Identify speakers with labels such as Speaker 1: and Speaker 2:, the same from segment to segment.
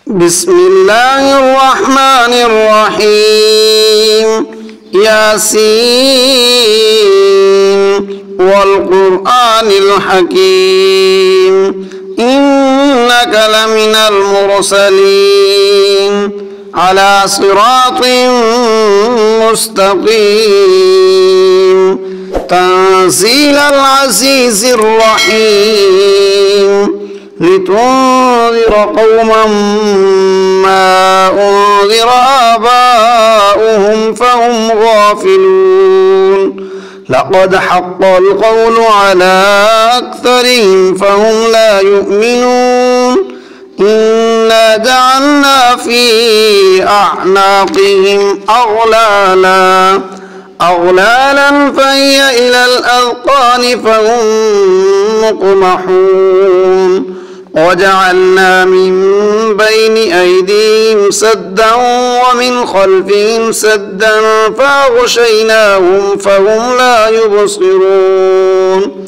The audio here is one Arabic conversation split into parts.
Speaker 1: بسم الله الرحمن الرحيم ياسين والقرآن الحكيم إنك لمن المرسلين على صراط مستقيم تنزيل العزيز الرحيم لتنذر قوما ما أنذر آباؤهم فهم غافلون لقد حق القول على أكثرهم فهم لا يؤمنون إنا جعلنا في أعناقهم أغلالا فهي إلى الأذقان فهم مقمحون وجعلنا من بين أيديهم سدا ومن خلفهم سدا فأغشيناهم فهم لا يبصرون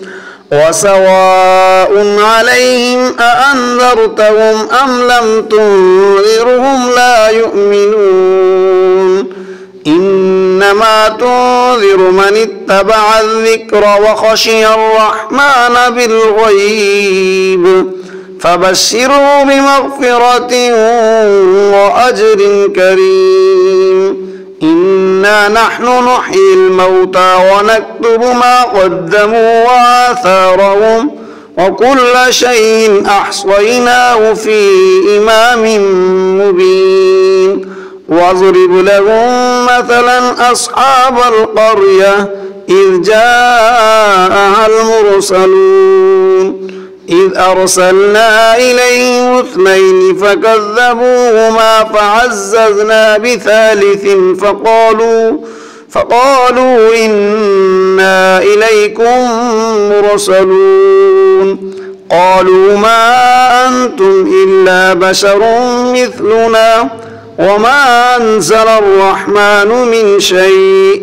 Speaker 1: وسواء عليهم أأنذرتهم أم لم تنذرهم لا يؤمنون إنما تنذر من اتبع الذكر وخشي الرحمن بالغيب فبشره بمغفرة وأجر كريم إنا نحن نحيي الموتى ونكتب ما قدموا وآثارهم وكل شيء أحصيناه في إمام مبين واضرب لهم مثلا أصحاب القرية إذ جاءها المرسلون إذ أرسلنا إليهم 2 فكذبوهما فعززنا بثالث فقالوا إنا إليكم مرسلون قالوا ما أنتم إلا بشر مثلنا وما أنزل الرحمن من شيء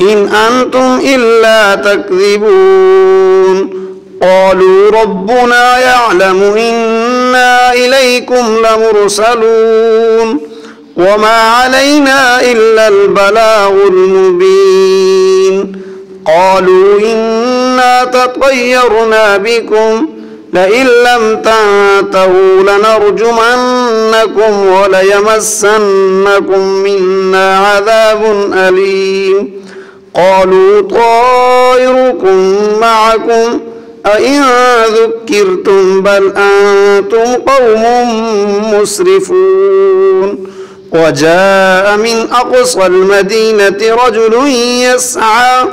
Speaker 1: إن أنتم إلا تكذبون قالوا ربنا يعلم إنا إليكم لمرسلون وما علينا إلا البلاغ المبين قالوا إنا تطيرنا بكم لئن لم تنتهوا لنرجمنكم وليمسنكم منا عذاب أليم قالوا طائركم معكم أئن ذكرتم بل أنتم قوم مسرفون وجاء من أقصى المدينة رجل يسعى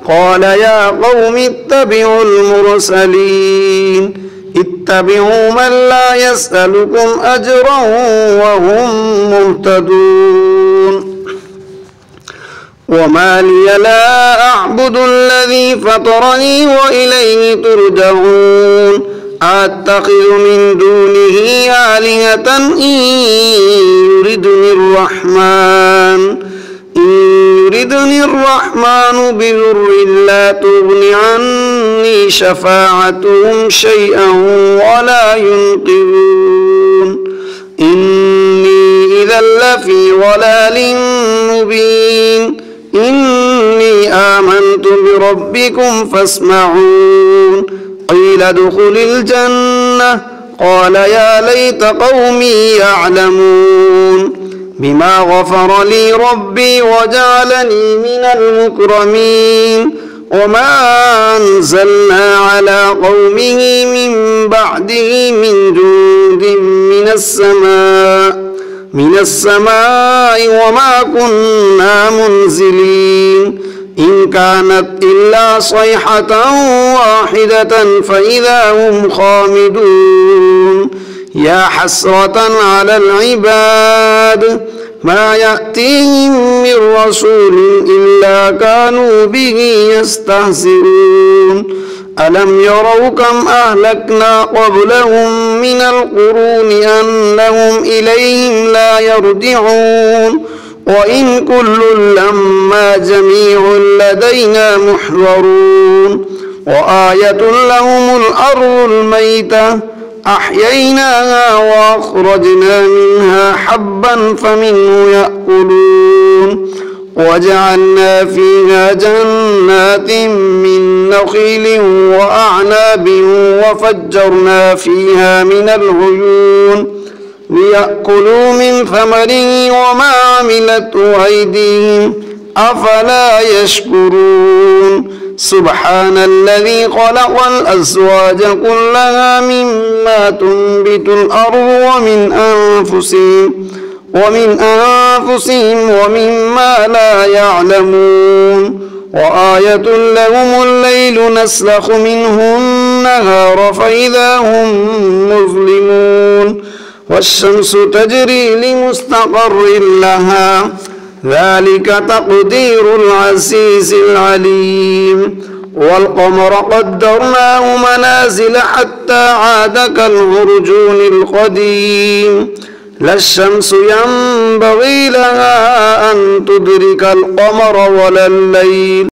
Speaker 1: قال يا قوم اتبعوا المرسلين اتبعوا من لا يسألكم أجرا وهم مهتدون وما لي لا أعبد الذي فطرني وإليه ترجعون أتخذ من دونه آلهة إن يردني الرحمن بضر لا تغن عني شفاعتهم شيئا ولا ينقذون إني إذا لفي ضلال مبين إني آمنت بربكم فاسمعون قيل ادخل الجنة قال يا ليت قومي يعلمون بما غفر لي ربي وجعلني من المكرمين وما أنزلنا على قومه من بعده من جند من السماء وما كنا منزلين إن كانت إلا صيحة واحدة فإذا هم خامدون يا حسرة على العباد ما يأتيهم من رسول إلا كانوا به يستهزئون ألم يروا كم أهلكنا قبلهم من القرون أنهم إليهم لا يرجعون وإن كل لما جميع لدينا محضرون وآية لهم الأرض الميتة أحييناها وأخرجنا منها حبا فمنه يأكلون وجعلنا فيها جنات من نخيل وأعناب وفجرنا فيها من العيون ليأكلوا من ثمره وما عملته أيديهم أفلا يشكرون سبحان الذي خلق الأزواج كلها مما تنبت الأرض ومن أنفسهم ومما لا يعلمون وآية لهم الليل نسلخ منه النهار فإذا هم مظلمون والشمس تجري لمستقر لها ذلك تقدير العزيز العليم والقمر قدرناه منازل حتى عاد كالعرجون القديم لا الشمس ينبغي لها أن تدرك القمر ولا الليل